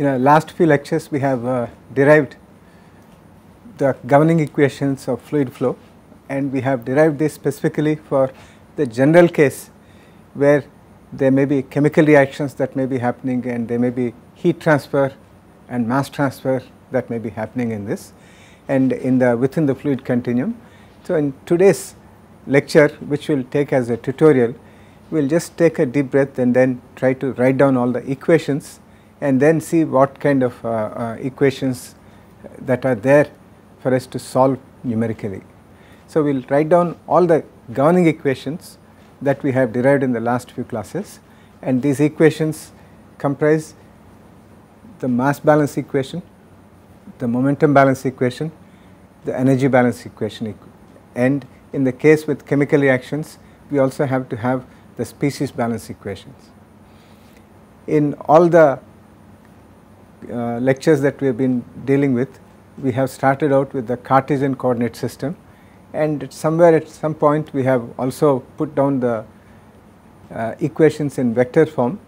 in our last few lectures we have derived the governing equations of fluid flow, and we have derived this specifically for the general case where there may be chemical reactions that may be happening, and there may be heat transfer and mass transfer that may be happening in this and in the within the fluid continuum. So in today's lecture, which we will take as a tutorial, we will just take a deep breath and then try to write down all the equations and then see what kind of equations that are there for us to solve numerically. So we will write down all the governing equations that we have derived in the last few classes, and these equations comprise the mass balance equation, the momentum balance equation, the energy balance equation, and in the case with chemical reactions we also have to have the species balance equations. In all the lectures that we have been dealing with, we have started out with the Cartesian coordinate system, and somewhere at some point we have also put down the equations in vector form.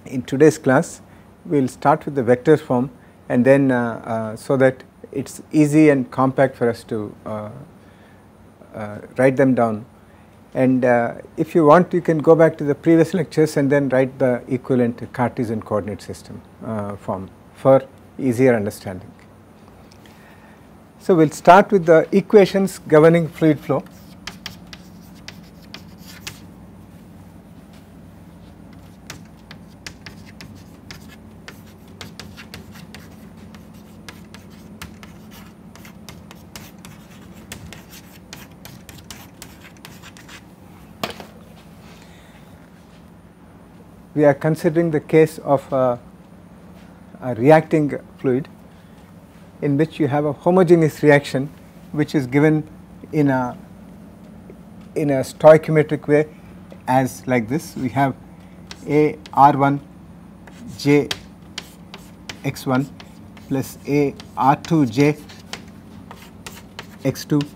In today's class we will start with the vector form, and then so that it is easy and compact for us to write them down. And if you want, you can go back to the previous lectures and then write the equivalent Cartesian coordinate system form for easier understanding. So we will start with the equations governing fluid flow. We are considering the case of a reacting fluid in which you have a homogeneous reaction which is given in a stoichiometric way as like this. We have A R1 J X1 plus A R2 J X2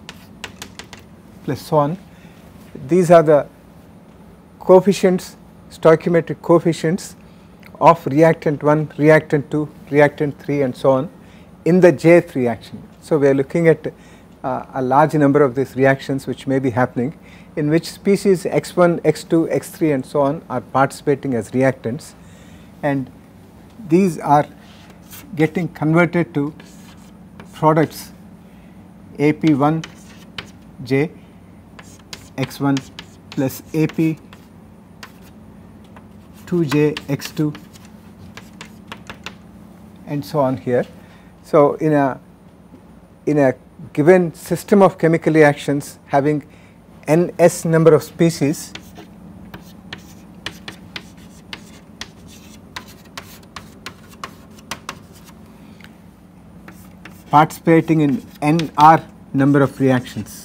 plus so on. These are the coefficients, stoichiometric coefficients of reactant 1, reactant 2, reactant 3 and so on in the jth reaction. So we are looking at a large number of these reactions which may be happening, in which species x1, x2, x3 and so on are participating as reactants, and these are getting converted to products AP1 J x1 plus AP 2J x2 and so on here. So in a given system of chemical reactions having ns number of species, participating in nr number of reactions,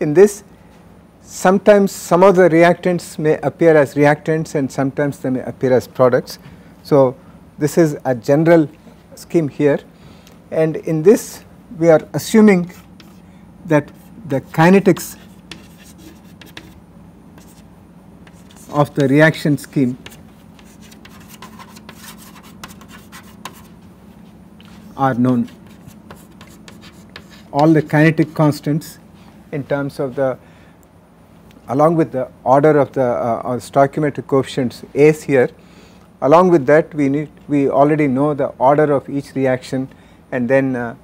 in this sometimes some of the reactants may appear as reactants and sometimes they may appear as products. So this is a general scheme here, and in this we are assuming that the kinetics of the reaction scheme are known. All the kinetic constants in terms of the, along with the order of the stoichiometric coefficients A's here, along with that we already know the order of each reaction, and then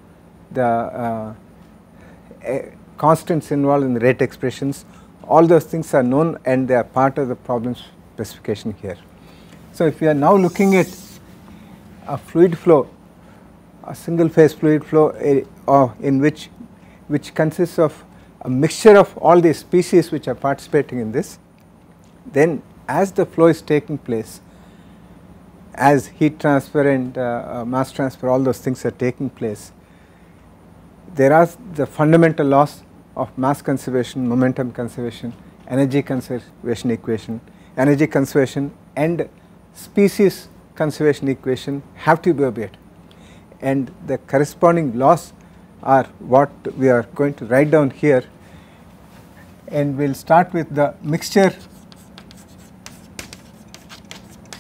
the constants involved in the rate expressions. All those things are known and they are part of the problem specification here. So if we are now looking at a fluid flow, a single phase fluid flow in which consists of a mixture of all these species which are participating in this, then as the flow is taking place, as heat transfer and mass transfer, all those things are taking place, there are the fundamental laws of mass conservation, momentum conservation, energy conservation equation, energy conservation and species conservation equation have to be obeyed, and the corresponding laws are what we are going to write down here and we will start with the mixture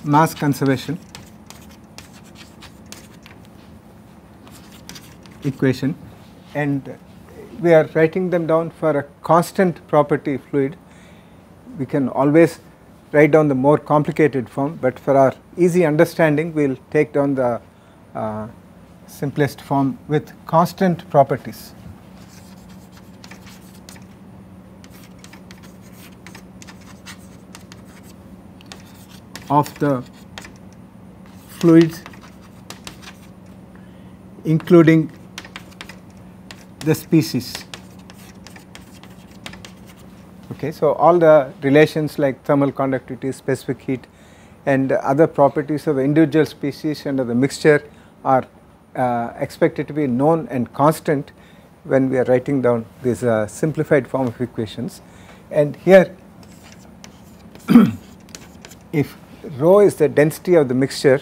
mass conservation equation, and we are writing them down for a constant property fluid. We can always write down the more complicated form, but for our easy understanding we will take down the simplest form with constant properties. Of the fluids including the species. Okay, so all the relations like thermal conductivity, specific heat, and other properties of the individual species and of the mixture are expected to be known and constant when we are writing down this simplified form of equations. And here if rho is the density of the mixture,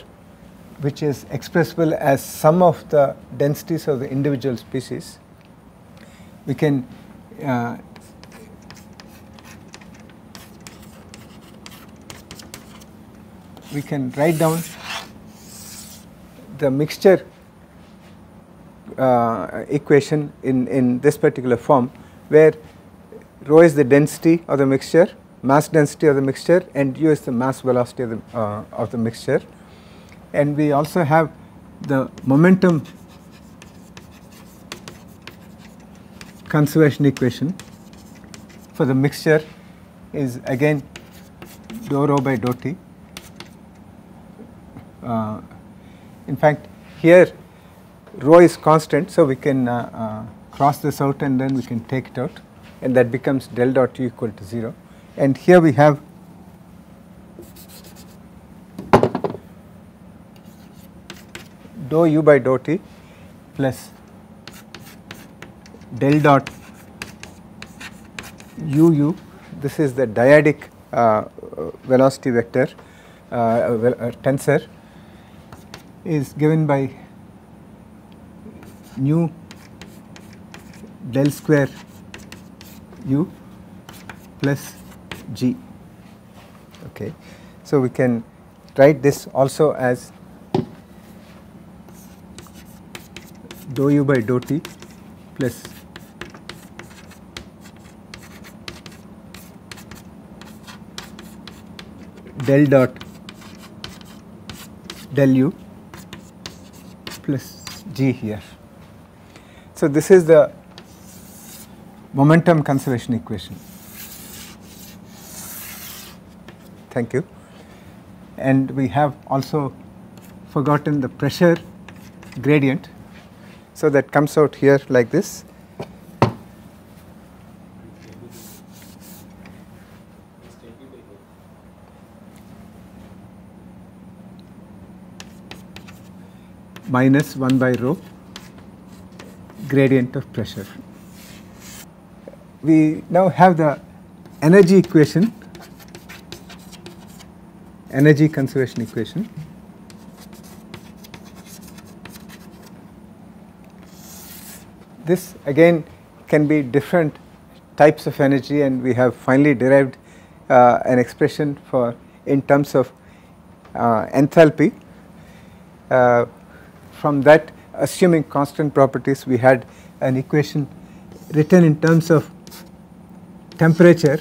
which is expressible as sum of the densities of the individual species, we can write down the mixture equation in this particular form, where rho is the density of the mixture, mass density of the mixture, and u is the mass velocity of the mixture. And we also have the momentum conservation equation for the mixture is again dou rho by dou t. In fact, here rho is constant, so we can cross this out and then we can take it out, and that becomes del dot u equal to 0. And here we have dou u by dou t plus del dot u. This is the dyadic velocity vector tensor, is given by nu del square u plus g. Okay, so we can write this also as dou u by dou t plus del dot del u plus g here. So this is the momentum conservation equation. Thank you. And we have also forgotten the pressure gradient, so that comes out here like this. Minus 1 by rho gradient of pressure. We now have the energy equation, energy conservation equation. This again can be different types of energy, and we have finally derived an expression for in terms of enthalpy. From that, assuming constant properties, we had an equation written in terms of temperature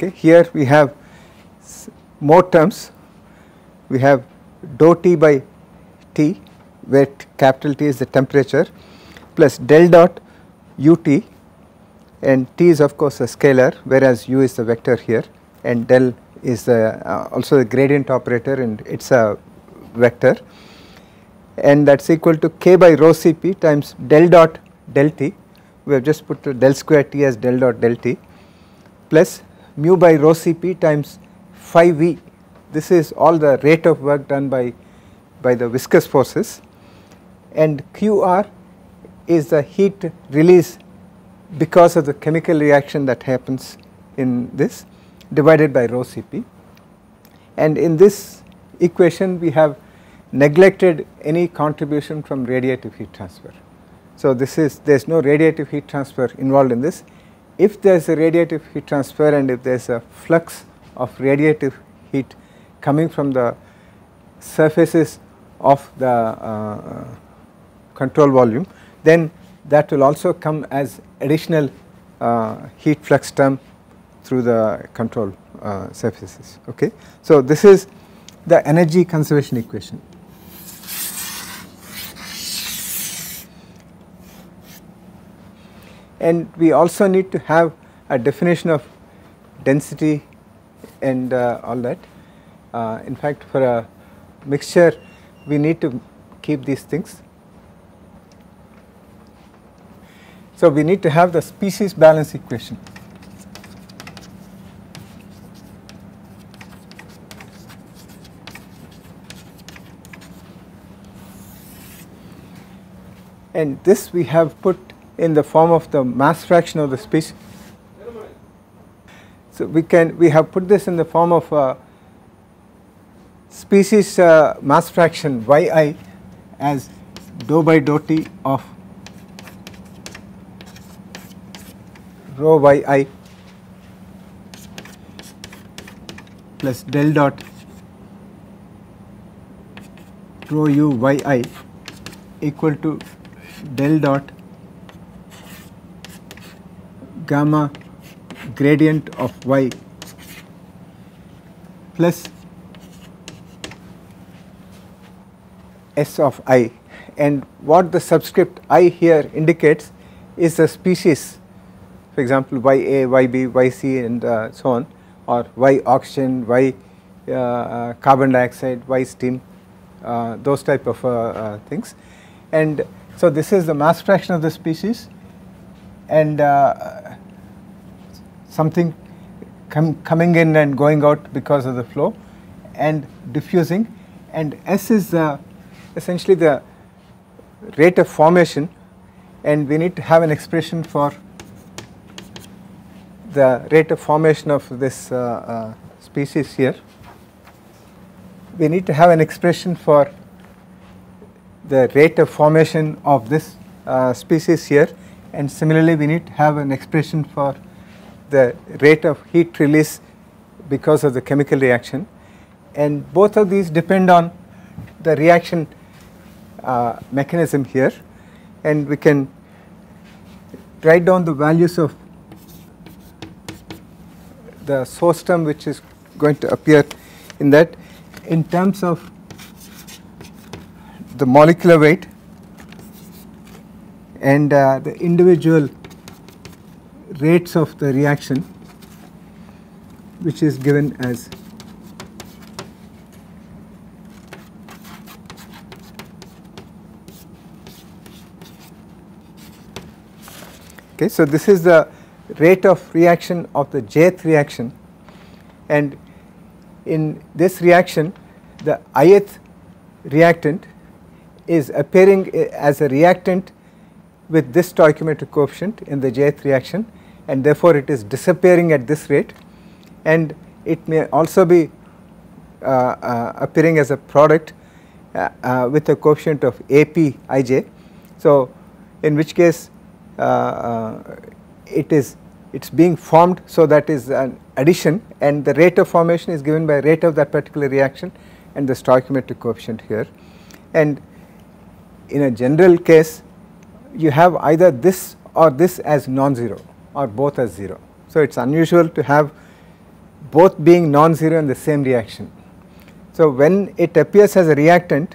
Okay, here we have more terms. We have dou T by T, where capital T is the temperature, plus del dot ut and t is of course a scalar, whereas u is the vector here, and del is also the gradient operator, and it is a vector, and that is equal to k by rho Cp times del dot del t. We have just put del square t as del dot del t, plus mu by rho Cp times phi v. This is all the rate of work done by the viscous forces, and Qr is the heat release because of the chemical reaction that happens in this, divided by rho Cp. And in this equation we have neglected any contribution from radiative heat transfer. So this is, there is no radiative heat transfer involved in this. If there is a radiative heat transfer and if there is a flux of radiative heat coming from the surfaces of the control volume, then that will also come as additional heat flux term through the control surfaces. Okay. So this is the energy conservation equation. And we also need to have a definition of density and all that. In fact, for a mixture we need to keep these things. So we need to have the species balance equation. And this we have put in the form of the mass fraction of the species. So we have put this in the form of species mass fraction yi as dou by dou t of rho yi plus del dot rho u yi equal to del dot gamma gradient of y plus s of I, and what the subscript I here indicates is the species, for example Ya, Yb, Yc and so on, or Y oxygen, Y carbon dioxide, Y steam, those type of things. And so this is the mass fraction of the species, and something coming in and going out because of the flow and diffusing, and S is essentially the rate of formation, and we need to have an expression for the rate of formation of this species here. We need to have an expression for the rate of formation of this species here, and similarly we need to have an expression for the rate of heat release because of the chemical reaction, and both of these depend on the reaction mechanism here, and we can write down the values of the source term which is going to appear in that in terms of the molecular weight and the individual rates of the reaction, which is given as okay. So this is the rate of reaction of the jth reaction, and in this reaction the ith reactant is appearing as a reactant with this stoichiometric coefficient in the jth reaction, and therefore it is disappearing at this rate, and it may also be appearing as a product with a coefficient of APIJ. So in which case it's being formed, so that is an addition, and the rate of formation is given by rate of that particular reaction and the stoichiometric coefficient here. And in a general case you have either this or this as non-zero or both as 0. So it is unusual to have both being non-zero in the same reaction. So when it appears as a reactant,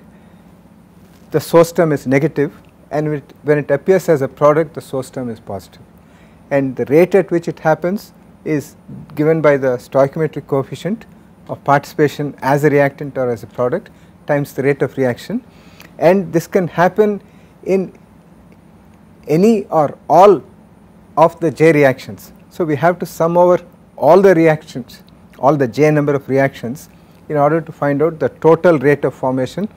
the source term is negative, and when it appears as a product, the source term is positive. and the rate at which it happens is given by the stoichiometric coefficient of participation as a reactant or as a product times the rate of reaction, and this can happen in any or all of the J reactions. So we have to sum over all the reactions, all the J number of reactions, in order to find out the total rate of formation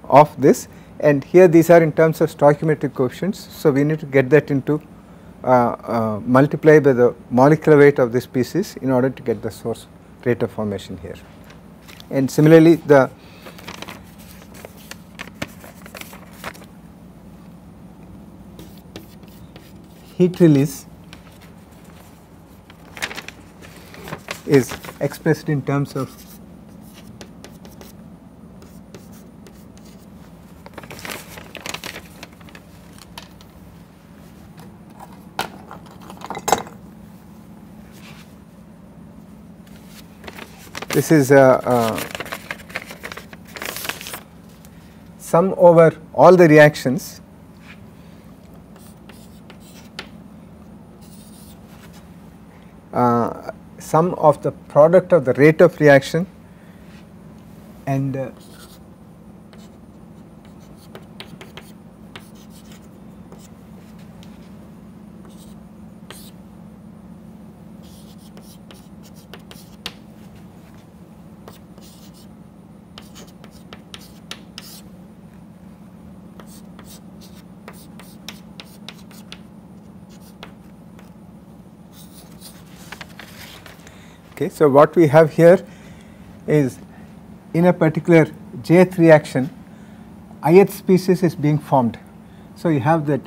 of this, and here these are in terms of stoichiometric coefficients. So we need to get that into multiply by the molecular weight of this species in order to get the source rate of formation here. And similarly the heat release is expressed in terms of this is sum over all the reactions sum of the product of the rate of reaction and okay. So what we have here is in a particular Jth reaction ith species is being formed. So you have that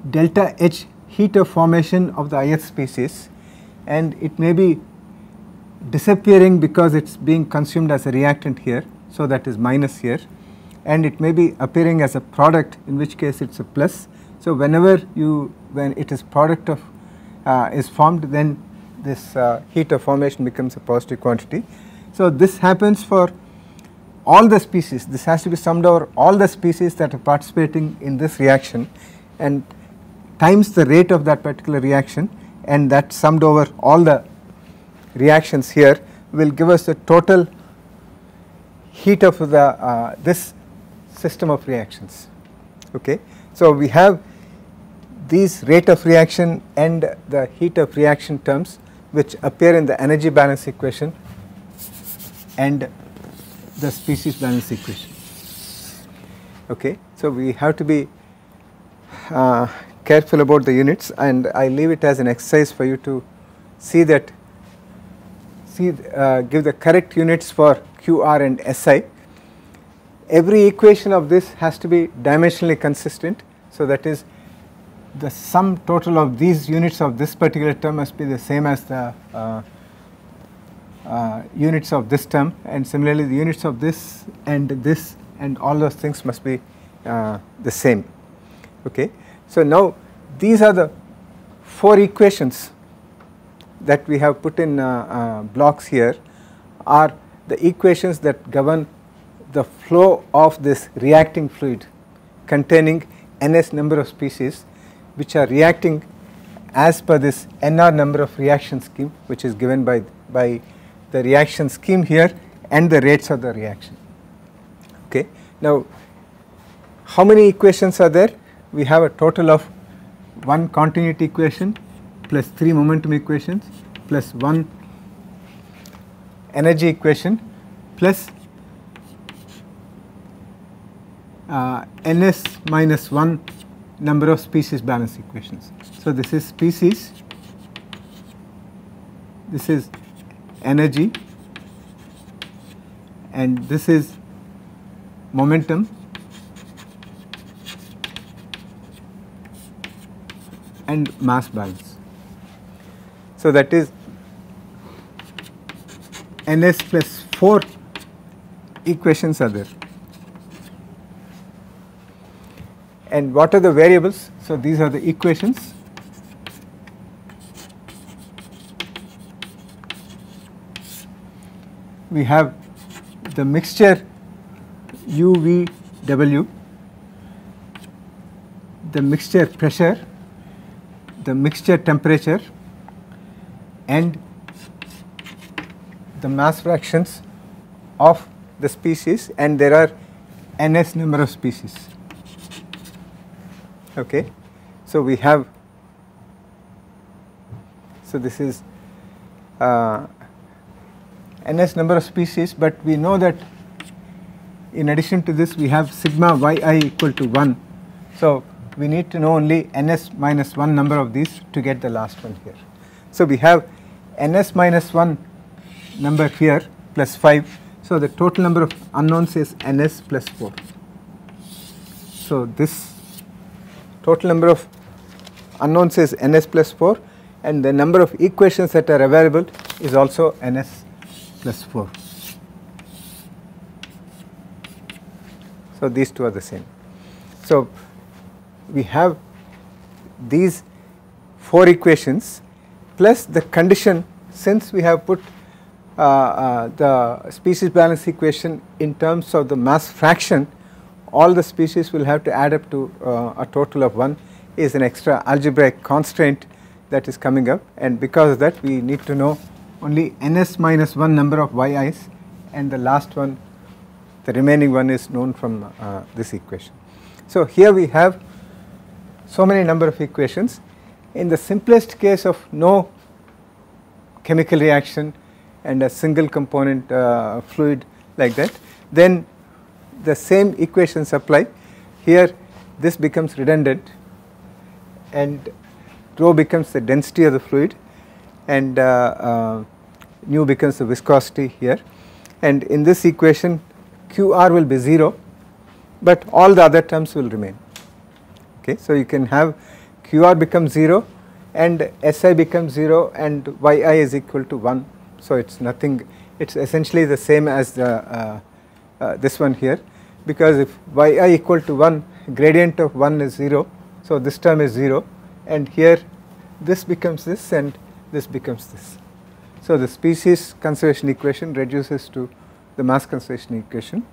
delta H heat of formation of the ith species, and it may be disappearing because it is being consumed as a reactant here, so that is minus here, and it may be appearing as a product, in which case it is a plus. So whenever when it is product of is formed, then this heat of formation becomes a positive quantity. So this happens for all the species. This has to be summed over all the species that are participating in this reaction and times the rate of that particular reaction, and that summed over all the reactions here will give us the total heat of the this system of reactions. Okay. So we have these rate of reaction and the heat of reaction terms which appear in the energy balance equation and the species balance equation. Okay. So we have to be careful about the units, and I leave it as an exercise for you to see that give the correct units for QR and SI. Every equation of this has to be dimensionally consistent, so that is the sum total of these units of this particular term must be the same as the units of this term, and similarly the units of this and all those things must be the same. Okay. So now these are the 4 equations that we have put in blocks here are the equations that govern the flow of this reacting fluid containing ns number of species which are reacting as per this nr number of reaction scheme, which is given by the reaction scheme here and the rates of the reaction. Okay. Now how many equations are there? We have a total of 1 continuity equation plus 3 momentum equations plus 1 energy equation plus ns minus 1 number of species balance equations. So this is species, this is energy, and this is momentum, and mass balance. So that is ns plus 4 equations are there. And what are the variables? So these are the equations. We have the mixture UVW, the mixture pressure, the mixture temperature and the mass fractions of the species, and there are ns number of species. Okay. So we have, so this is ns number of species, but we know that in addition to this we have sigma yi equal to 1. So we need to know only ns minus 1 number of these to get the last one here. So we have ns minus 1 number here plus 5. So the total number of unknowns is ns plus 4. So this total number of unknowns is ns plus 4, and the number of equations that are available is also ns plus 4. So these two are the same. So we have these 4 equations plus the condition, since we have put the species balance equation in terms of the mass fraction, all the species will have to add up to a total of 1, is an extra algebraic constraint that is coming up, and because of that we need to know only ns minus 1 number of yi's, and the last one, the remaining one, is known from this equation. So here we have so many number of equations. In the simplest case of no chemical reaction and a single component fluid like that, then the same equations apply. Here this becomes redundant, and rho becomes the density of the fluid, and nu becomes the viscosity here, and in this equation QR will be 0, but all the other terms will remain. Okay, so you can have QR becomes 0 and SI becomes 0 and YI is equal to 1. So it's nothing, it's essentially the same as the this one here, because if YI equal to 1, gradient of 1 is 0, so this term is 0, and here this becomes this and this becomes this. So the species conservation equation reduces to the mass conservation equation,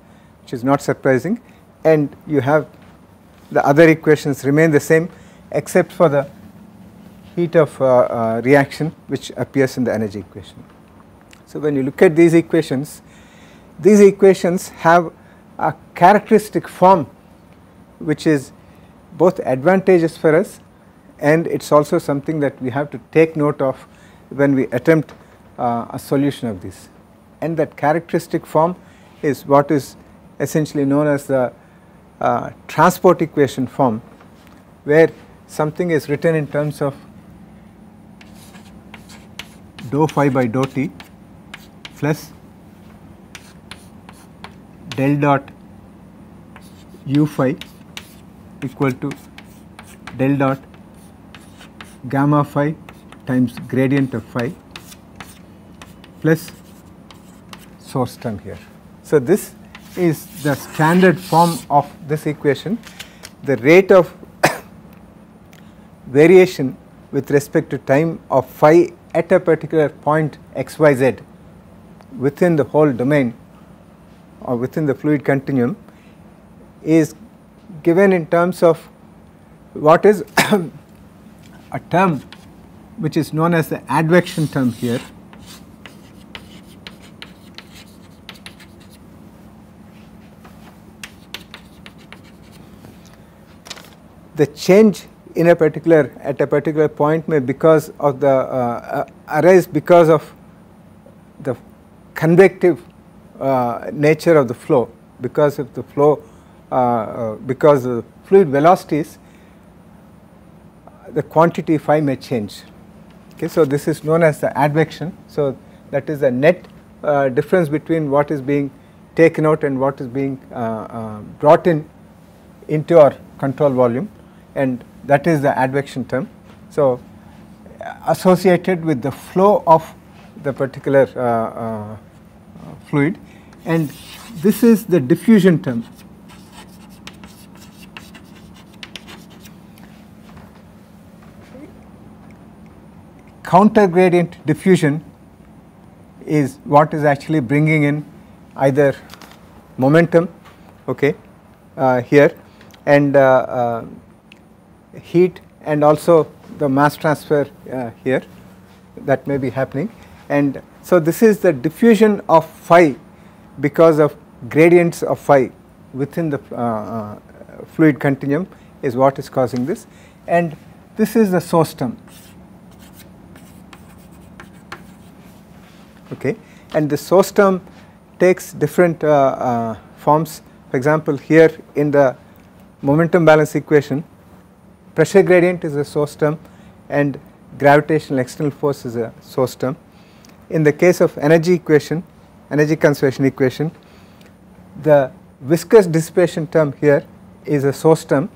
which is not surprising, and you have the other equations remain the same except for the heat of reaction, which appears in the energy equation. So when you look at these equations have a characteristic form which is both advantageous for us, and it's also something that we have to take note of when we attempt a solution of this. And that characteristic form is what is essentially known as the transport equation form, where something is written in terms of dou phi by dou t plus del dot u phi equal to del dot gamma phi times gradient of phi plus source term here. So this is the standard form of this equation. The rate of variation with respect to time of phi at a particular point xyz within the whole domain or within the fluid continuum is given in terms of what is a term which is known as the advection term here. The change in a particular at a particular point may because of the arise because of the convective nature of the flow, because of the flow because of the fluid velocities, the quantity phi may change. Okay, so this is known as the advection. So that is the net difference between what is being taken out and what is being brought in into our control volume, and that is the advection term. So associated with the flow of the particular fluid, and this is the diffusion term. Counter gradient diffusion is what is actually bringing in either momentum, okay, here, and heat and also the mass transfer here that may be happening. And so this is the diffusion of phi because of gradients of phi within the fluid continuum is what is causing this, and this is the source term. Okay, and the source term takes different forms. For example, here in the momentum balance equation, pressure gradient is a source term and gravitational external force is a source term. In the case of energy equation, energy conservation equation, the viscous dissipation term here is a source term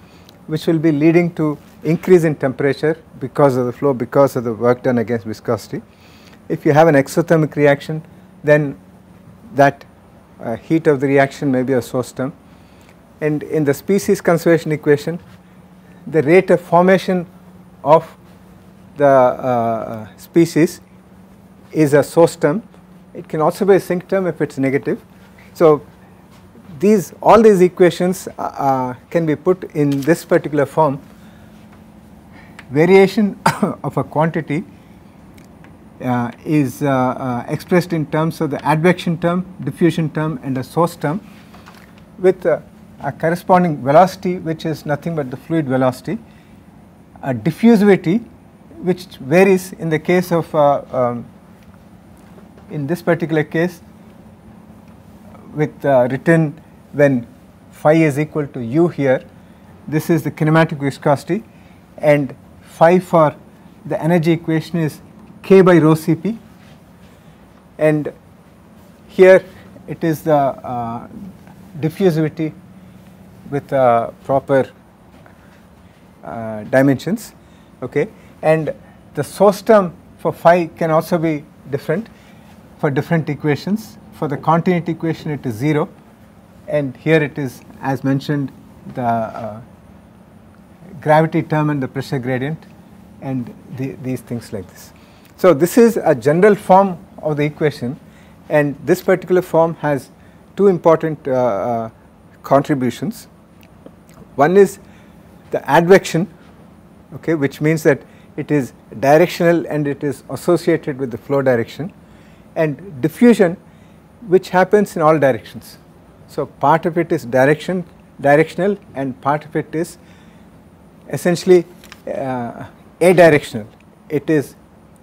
which will be leading to increase in temperature because of the flow, because of the work done against viscosity. If you have an exothermic reaction, then that heat of the reaction may be a source term. And in the species conservation equation, the rate of formation of the species is a source term. It can also be a sink term if it is negative. So all these equations can be put in this particular form. Variation of a quantity is expressed in terms of the advection term, diffusion term and a source term with a corresponding velocity which is nothing but the fluid velocity, a diffusivity which varies in the case of in this particular case with written when phi is equal to u here, this is the kinematic viscosity, and phi for the energy equation is k by rho Cp, and here it is the diffusivity with proper dimensions. Okay, and the source term for phi can also be different for different equations. For the continuity equation it is 0, and here it is, as mentioned, the gravity term and the pressure gradient and these things like this. So this is a general form of the equation, and this particular form has two important contributions. One is the advection, okay, which means that it is directional and it is associated with the flow direction, and diffusion, which happens in all directions. So part of it is directional and part of it is essentially adirectional. It is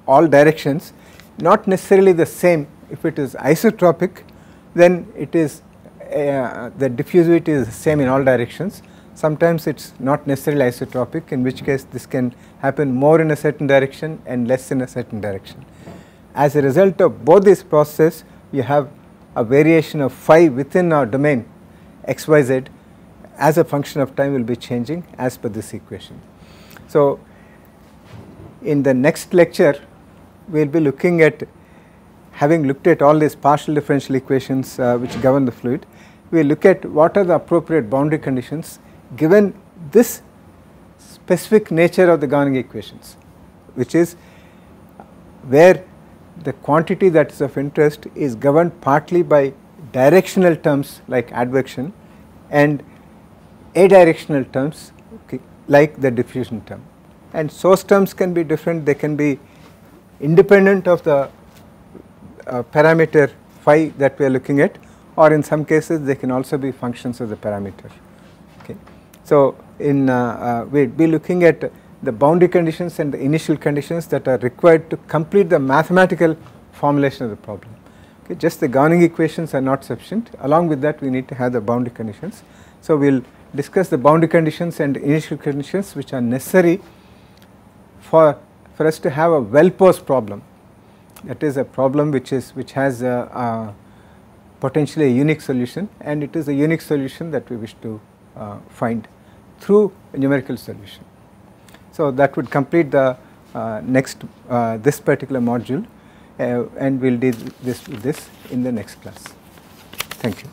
all directions, not necessarily the same. If it is isotropic, then it is the diffusivity is the same in all directions. Sometimes it is not necessarily isotropic, in which case this can happen more in a certain direction and less in a certain direction. As a result of both these processes, you have a variation of phi within our domain xyz as a function of time will be changing as per this equation. So in the next lecture we will be looking at, having looked at all these partial differential equations which govern the fluid, we will look at what are the appropriate boundary conditions given this specific nature of the governing equations, which is where the quantity that is of interest is governed partly by directional terms like advection and adirectional terms, okay, like the diffusion term. And source terms can be different, they can be independent of the parameter phi that we are looking at, or in some cases they can also be functions of the parameter. Okay. So in we will be looking at the boundary conditions and the initial conditions that are required to complete the mathematical formulation of the problem. Okay. Just the governing equations are not sufficient, along with that we need to have the boundary conditions. So we will discuss the boundary conditions and initial conditions which are necessary for us to have a well posed problem, that is a problem which has potentially a unique solution, and it is a unique solution that we wish to find through a numerical solution. So that would complete the this particular module, and we will do this in the next class. Thank you.